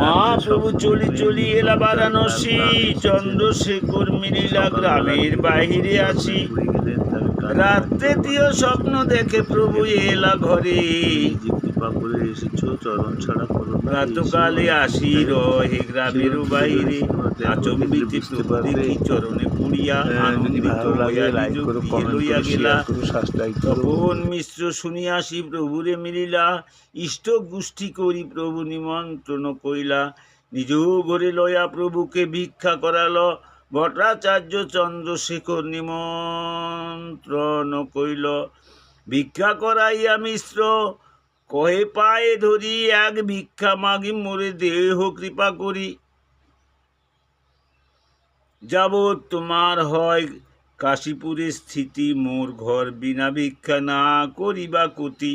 মহাপ্রভু চলি চলি এলা বারাণসী, চন্দ্রশেখর মিলিলা গ্রামের বাহিরে আছি। রাত্রে দিও স্বপ্ন দেখে প্রভু এলা ঘরে, কৃপা করে এসেছো চরণ ছাড়া করো না। প্রাতকালে আসি রহে গ্রামের বাহিরে, আচম্বিতে প্রভু দেখি চরণে পুড়িয়া, আনন্দিত হইয়া নিজ গৃহে লইয়া গেলা। তখন মিশ্র শুনিয়াসি প্রভুরে মিলিলা, ইষ্ট গোষ্ঠী করি প্রভু নিমন্ত্রণ কইলা। নিজ ঘরে লয়া প্রভুকে ভিক্ষা করাল, ভট্টাচার্য চন্দ্রশেখর নিমন্ত্রণ কইল। ভিক্ষা করাইয়া মিশ্র কহে পায়ে ধরি, এক ভিক্ষা মাগি মোরে দেহ কৃপা করি। যাবৎ তোমার হয় কাশীপুরে স্থিতি, মোর ঘর বিনা ভিক্ষা না করিবা কতি।